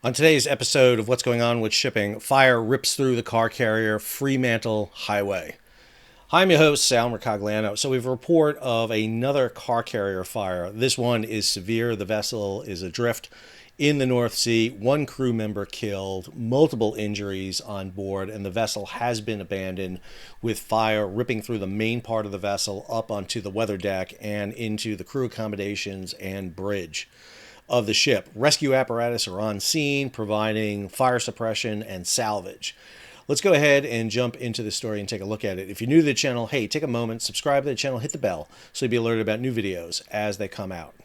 On today's episode of What's Going On with Shipping, fire rips through the car carrier Fremantle Highway. Hi, I'm your host, Sal Mercogliano. So we have a report of another car carrier fire. This one is severe. The vessel is adrift in the North Sea. One crew member killed, multiple injuries on board, and the vessel has been abandoned with fire ripping through the main part of the vessel up onto the weather deck and into the crew accommodations and bridge of the ship. Rescue apparatus are on scene, providing fire suppression and salvage. Let's go ahead and jump into the story and take a look at it. If you're new to the channel, hey, take a moment, subscribe to the channel, hit the bell so you'll be alerted about new videos as they come out.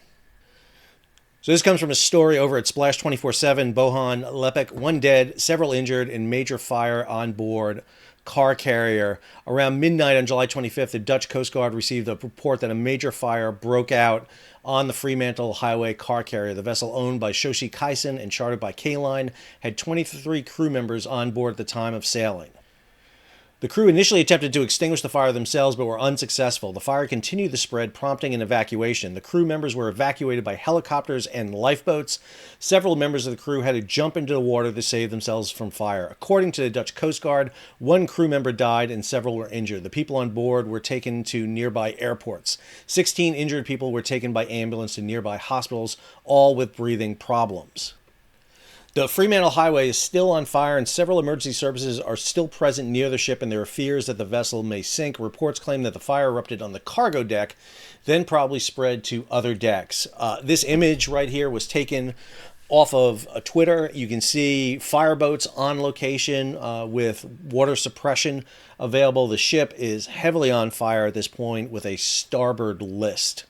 So this comes from a story over at Splash 24/7, Bohan Lepek, one dead, several injured in major fire on board car carrier. Around midnight on July 25th, the Dutch Coast Guard received a report that a major fire broke out on the Fremantle Highway car carrier. The vessel, owned by Shoshi Kaisen and chartered by K-Line, had 23 crew members on board at the time of sailing. The crew initially attempted to extinguish the fire themselves but were unsuccessful. The fire continued to spread, prompting an evacuation. The crew members were evacuated by helicopters and lifeboats. Several members of the crew had to jump into the water to save themselves from fire. According to the Dutch Coast Guard, one crew member died and several were injured. The people on board were taken to nearby airports. 16 injured people were taken by ambulance to nearby hospitals, all with breathing problems. The Fremantle Highway is still on fire and several emergency services are still present near the ship, and there are fears that the vessel may sink. Reports claim that the fire erupted on the cargo deck, then probably spread to other decks. This image right here was taken off of Twitter. You can see fireboats on location with water suppression available. The ship is heavily on fire at this point with a starboard list.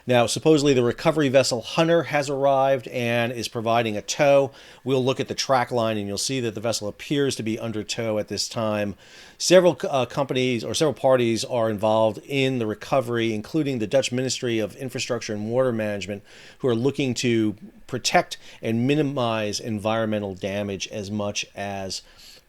Now, supposedly the recovery vessel Hunter has arrived and is providing a tow. We'll look at the track line and you'll see that the vessel appears to be under tow at this time. Several companies or several parties are involved in the recovery, including the Dutch Ministry of Infrastructure and Water Management, who are looking to protect and minimize environmental damage as much as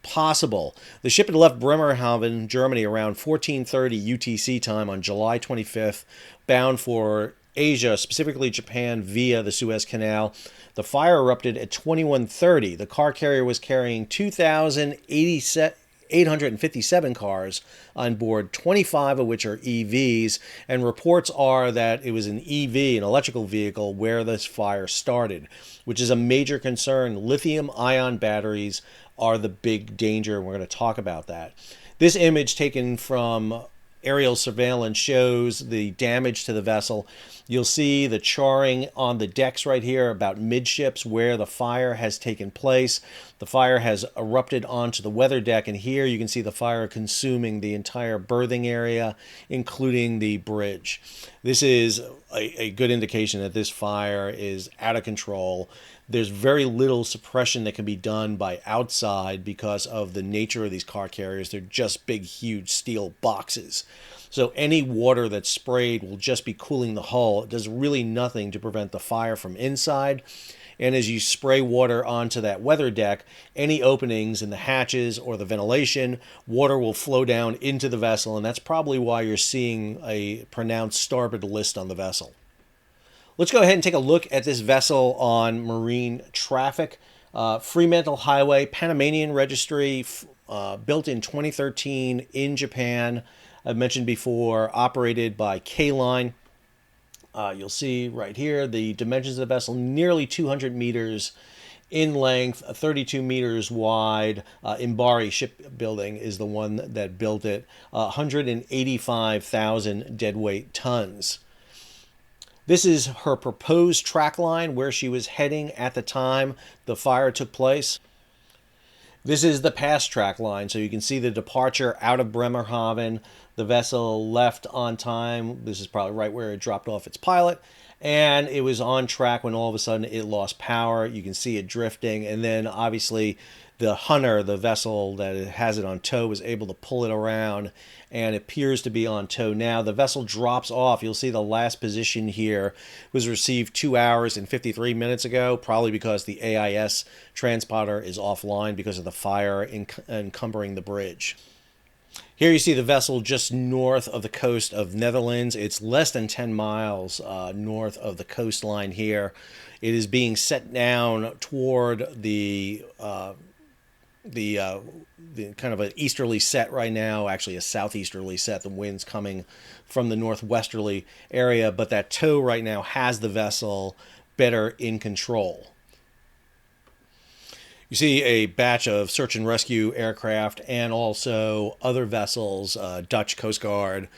possible. The ship had left Bremerhaven, Germany around 14:30 UTC time on July 25th, bound for Asia, specifically Japan, via the Suez Canal. The fire erupted at 21:30. The car carrier was carrying 2,857 cars on board, 25 of which are EVs, and reports are that it was an EV, an electrical vehicle, where this fire started, which is a major concern. Lithium-ion batteries are the big danger, and we're going to talk about that. This image taken from aerial surveillance shows the damage to the vessel. You'll see the charring on the decks right here about midships where the fire has taken place. The fire has erupted onto the weather deck, and here you can see the fire consuming the entire berthing area, including the bridge. This is a good indication that this fire is out of control. There's very little suppression that can be done by outside because of the nature of these car carriers. They're just big, huge steel boxes. So any water that's sprayed will just be cooling the hull. It does really nothing to prevent the fire from inside. And as you spray water onto that weather deck, any openings in the hatches or the ventilation, water will flow down into the vessel, and that's probably why you're seeing a pronounced starboard list on the vessel. Let's go ahead and take a look at this vessel on marine traffic. Fremantle Highway, Panamanian registry, built in 2013 in Japan. I've mentioned before, operated by K-Line. You'll see right here the dimensions of the vessel, nearly 200 meters in length, 32 meters wide. Imbari Shipbuilding is the one that built it. 185,000 deadweight tons. This is her proposed track line where she was heading at the time the fire took place. This is the past track line, so you can see the departure out of Bremerhaven. The vessel left on time. This is probably right where it dropped off its pilot. And it was on track when all of a sudden it lost power. You can see it drifting. And then obviously the Hunter, the vessel that has it on tow, was able to pull it around and appears to be on tow now. The vessel drops off. You'll see the last position here was received 2 hours and 53 minutes ago, probably because the AIS transponder is offline because of the fire encumbering the bridge. Here you see the vessel just north of the coast of Netherlands. It's less than 10 miles north of the coastline here. It is being set down toward the kind of an easterly set right now, actually a southeasterly set. The wind's coming from the northwesterly area, but that tow right now has the vessel better in control. You see a batch of search and rescue aircraft and also other vessels, Dutch Coast Guard,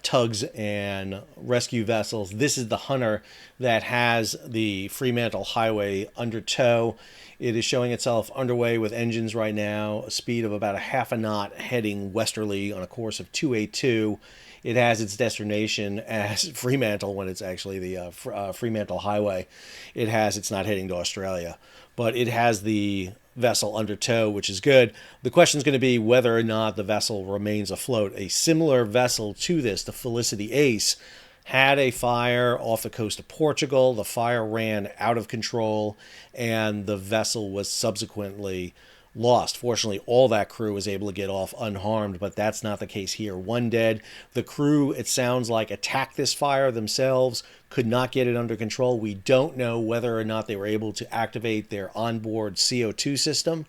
tugs and rescue vessels. This is the Hunter that has the Fremantle Highway under tow. It is showing itself underway with engines right now, a speed of about a half a knot, heading westerly on a course of 282. It has its destination as Fremantle when it's actually the Fremantle Highway. It's not heading to Australia, but it has the vessel under tow, which is good. The question is going to be whether or not the vessel remains afloat. A similar vessel to this, the Felicity Ace, had a fire off the coast of Portugal. The fire ran out of control and the vessel was subsequently lost. Fortunately, all that crew was able to get off unharmed, but that's not the case here. One dead. The crew, it sounds like, attacked this fire themselves, could not get it under control. We don't know whether or not they were able to activate their onboard CO2 system,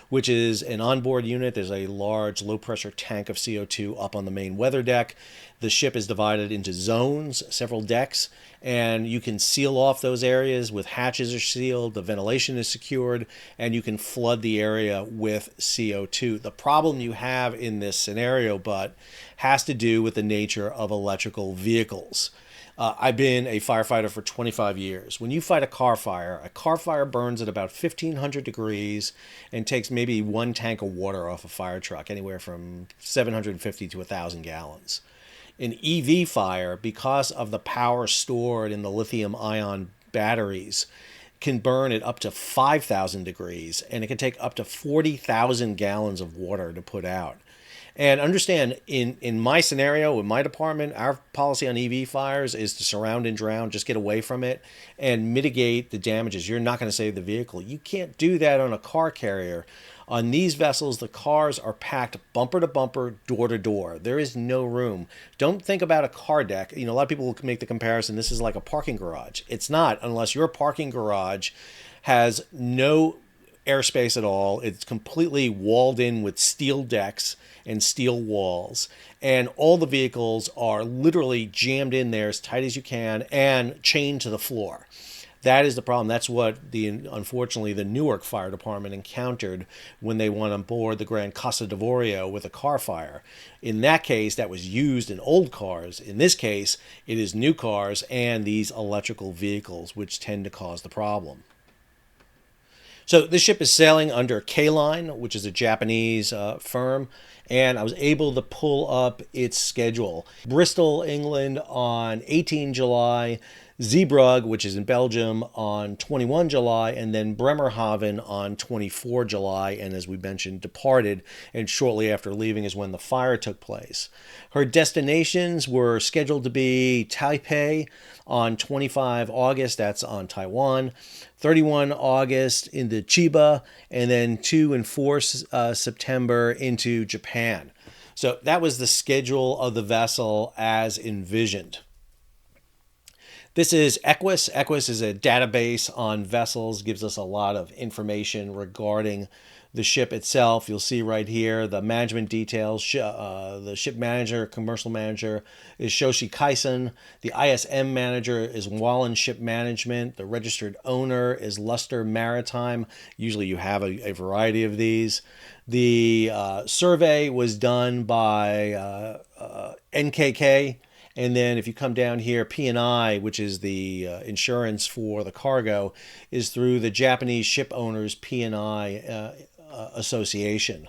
which is an onboard unit. There's a large low-pressure tank of CO2 up on the main weather deck. The ship is divided into zones, several decks, and you can seal off those areas with hatches are sealed, the ventilation is secured, and you can flood the area with CO2. The problem you have in this scenario, but has to do with the nature of electrical vehicles. I've been a firefighter for 25 years. When you fight a car fire burns at about 1,500 degrees and takes maybe one tank of water off a fire truck, anywhere from 750 to 1,000 gallons. An EV fire, because of the power stored in the lithium ion batteries, can burn at up to 5,000 degrees, and it can take up to 40,000 gallons of water to put out. And understand, in my scenario, in my department, our policy on EV fires is to surround and drown, just get away from it, and mitigate the damages. You're not going to save the vehicle. You can't do that on a car carrier. On these vessels, the cars are packed bumper to bumper, door to door. There is no room. Don't think about a car deck. A lot of people will make the comparison, this is like a parking garage. It's not, unless your parking garage has no airspace at all. It's completely walled in with steel decks and steel walls, and all the vehicles are literally jammed in there as tight as you can and chained to the floor. That is the problem. That's what unfortunately the Newark Fire Department encountered when they went on board the Grand Casa d'Avorio with a car fire. In that case, that was used in old cars. In this case, it is new cars and these electrical vehicles, which tend to cause the problem. So this ship is sailing under K-Line, which is a Japanese firm, and I was able to pull up its schedule. Bristol, England on 18 July, Zeebrugge, which is in Belgium, on 21 July, and then Bremerhaven on 24 July, and as we mentioned, departed, and shortly after leaving is when the fire took place. Her destinations were scheduled to be Taipei on 25 August, that's on Taiwan, 31 August into Chiba, and then 2 and 4 September into Japan. So that was the schedule of the vessel as envisioned. This is Equus. Equus is a database on vessels, gives us a lot of information regarding the ship itself. You'll see right here the management details. The ship manager, commercial manager, is Shoshi Kaisen. The ISM manager is Wallen Ship Management. The registered owner is Luster Maritime. Usually you have a variety of these. The survey was done by NKK. And then if you come down here, P&I, which is the insurance for the cargo, is through the Japanese Ship Owners P&I Association.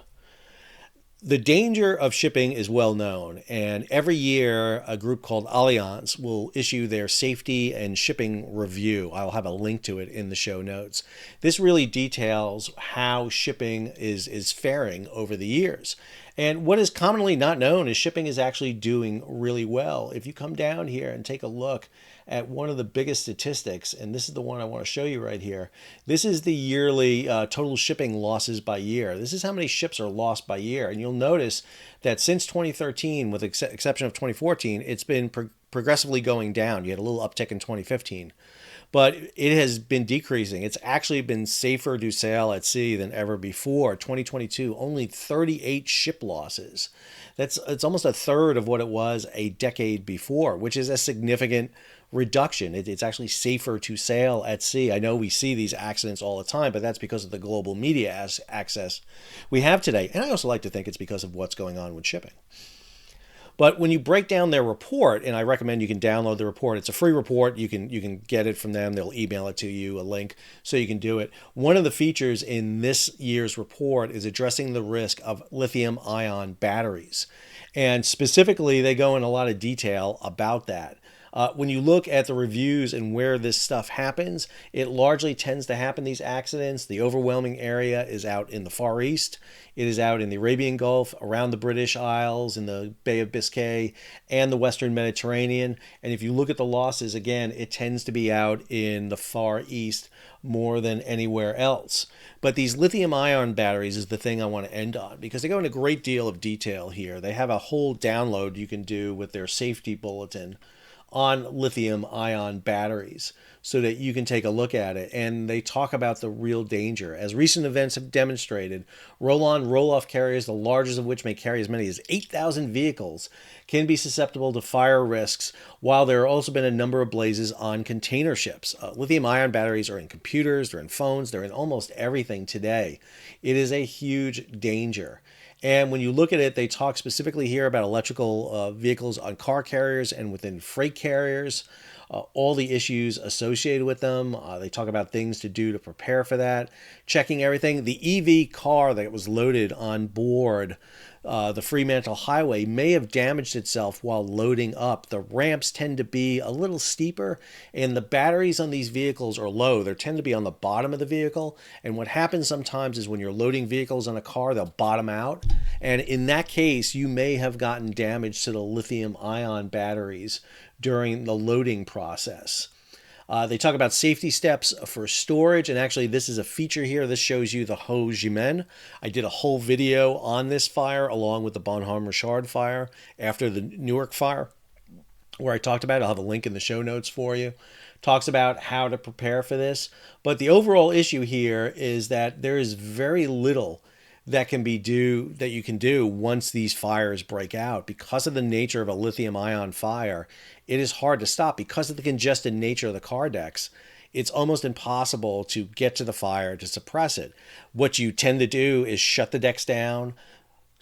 The danger of shipping is well known, and every year a group called Allianz will issue their safety and shipping review. I'll have a link to it in the show notes. This really details how shipping is faring over the years. And what is commonly not known is shipping is actually doing really well. If you come down here and take a look at one of the biggest statistics, and this is the one I want to show you right here. This is the yearly total shipping losses by year. This is how many ships are lost by year. And you'll notice that since 2013, with the exception of 2014, it's been progressively going down. You had a little uptick in 2015. But it has been decreasing. It's actually been safer to sail at sea than ever before. 2022, only 38 ship losses. It's almost a third of what it was a decade before, which is a significant reduction. It's actually safer to sail at sea. I know we see these accidents all the time, but that's because of the global media access we have today. And I also like to think it's because of what's going on with shipping. But when you break down their report, and I recommend you can download the report. It's a free report. You can get it from them. They'll email it to you, a link, so you can do it. One of the features in this year's report is addressing the risk of lithium-ion batteries. And specifically, they go in a lot of detail about that. When you look at the reviews and where this stuff happens, it largely tends to happen, these accidents. The overwhelming area is out in the Far East. It is out in the Arabian Gulf, around the British Isles, in the Bay of Biscay, and the Western Mediterranean. And if you look at the losses, again, it tends to be out in the Far East more than anywhere else. But these lithium-ion batteries is the thing I want to end on, because they go into a great deal of detail here. They have a whole download you can do with their safety bulletin on lithium-ion batteries so that you can take a look at it. And they talk about the real danger. As recent events have demonstrated, roll-on, roll-off carriers, the largest of which may carry as many as 8,000 vehicles, can be susceptible to fire risks, while there have also been a number of blazes on container ships. Lithium-ion batteries are in computers, they're in phones, they're in almost everything today. It is a huge danger. And when you look at it, they talk specifically here about electrical vehicles on car carriers and within freight carriers, all the issues associated with them. They talk about things to do to prepare for that, checking everything. The EV car that was loaded on board the Fremantle highway may have damaged itself while loading up. The ramps tend to be a little steeper, and the batteries on these vehicles are low. They tend to be on the bottom of the vehicle, and what happens sometimes is when you're loading vehicles on a car, they'll bottom out, and in that case, you may have gotten damage to the lithium-ion batteries during the loading process. They talk about safety steps for storage, and actually this is a feature here. This shows you the Haut Jumelles. I did a whole video on this fire along with the Bonhomme Richard fire after the Newark fire, where I talked about it. I'll have a link in the show notes for you. Talks about how to prepare for this. But the overall issue here is that there is very little that you can do once these fires break out. Because of the nature of a lithium-ion fire, it is hard to stop. Because of the congested nature of the car decks, it's almost impossible to get to the fire to suppress it. What you tend to do is shut the decks down,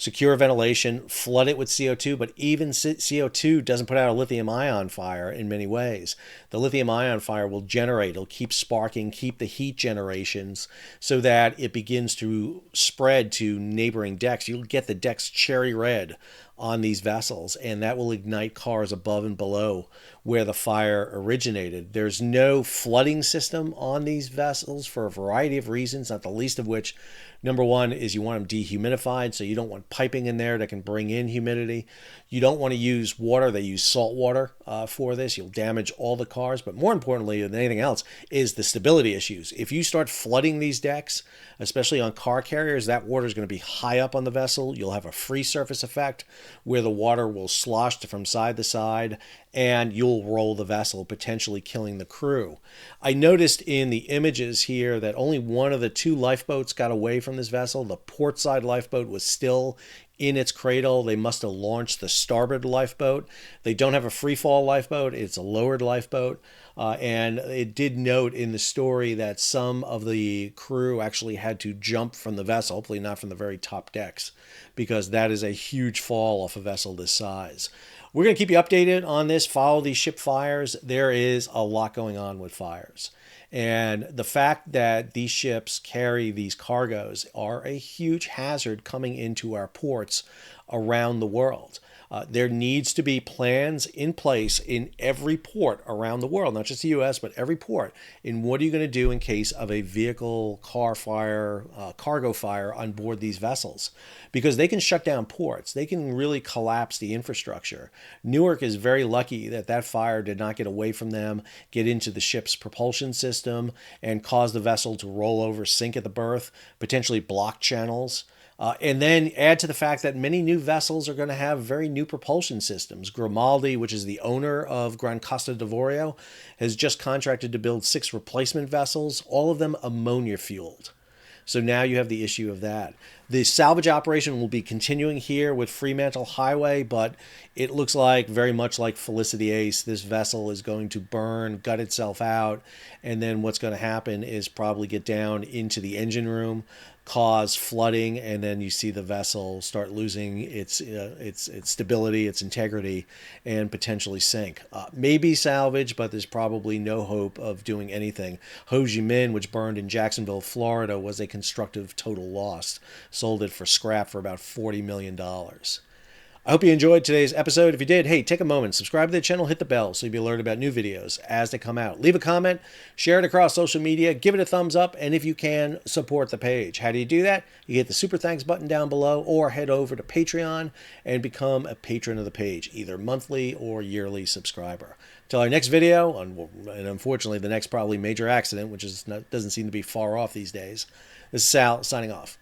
secure ventilation, flood it with CO2, but even CO2 doesn't put out a lithium-ion fire in many ways. The lithium-ion fire will generate, it'll keep sparking, keep the heat generations so that it begins to spread to neighboring decks. You'll get the decks cherry red on these vessels, and that will ignite cars above and below where the fire originated. There's no flooding system on these vessels for a variety of reasons, not the least of which, number one, is you want them dehumidified, so you don't want piping in there that can bring in humidity. You don't want to use water. They use salt water for this. You'll damage all the cars, but more importantly than anything else is the stability issues. If you start flooding these decks, especially on car carriers, that water is going to be high up on the vessel. You'll have a free surface effect where the water will slosh from side to side, and you'll roll the vessel, potentially killing the crew. I noticed in the images here that only one of the two lifeboats got away from this vessel. The port side lifeboat was still in its cradle. They must have launched the starboard lifeboat. They don't have a free fall lifeboat. It's a lowered lifeboat. And it did note in the story that some of the crew actually had to jump from the vessel, hopefully not from the very top decks, because that is a huge fall off a vessel this size. We're going to keep you updated on this. Follow these ship fires. There is a lot going on with fires. And the fact that these ships carry these cargoes are a huge hazard coming into our ports around the world. There needs to be plans in place in every port around the world, not just the U.S., but every port, in what are you going to do in case of a vehicle, car fire, cargo fire on board these vessels. Because they can shut down ports. They can really collapse the infrastructure. Newark is very lucky that that fire did not get away from them, get into the ship's propulsion system, and cause the vessel to roll over, sink at the berth, potentially block channels. And then add to the fact that many new vessels are going to have very new propulsion systems. Grimaldi, which is the owner of Gran Costa d'Avorio, has just contracted to build 6 replacement vessels, all of them ammonia fueled. So now you have the issue of that. The salvage operation will be continuing here with Fremantle Highway, but it looks like, very much like Felicity Ace, this vessel is going to burn, gut itself out, and then what's going to happen is probably get down into the engine room, cause flooding, and then you see the vessel start losing its stability, its integrity, and potentially sink. Maybe salvage, but there's probably no hope of doing anything. Ho Chi Minh, which burned in Jacksonville, Florida, was a constructive total loss. Sold it for scrap for about $40 million. I hope you enjoyed today's episode. If you did, hey, take a moment, subscribe to the channel, hit the bell so you'll be alerted about new videos as they come out. Leave a comment, share it across social media, give it a thumbs up, and if you can, support the page. How do you do that? You hit the super thanks button down below or head over to Patreon and become a patron of the page, either monthly or yearly subscriber. Till our next video, and unfortunately the next probably major accident, which doesn't seem to be far off these days, this is Sal signing off.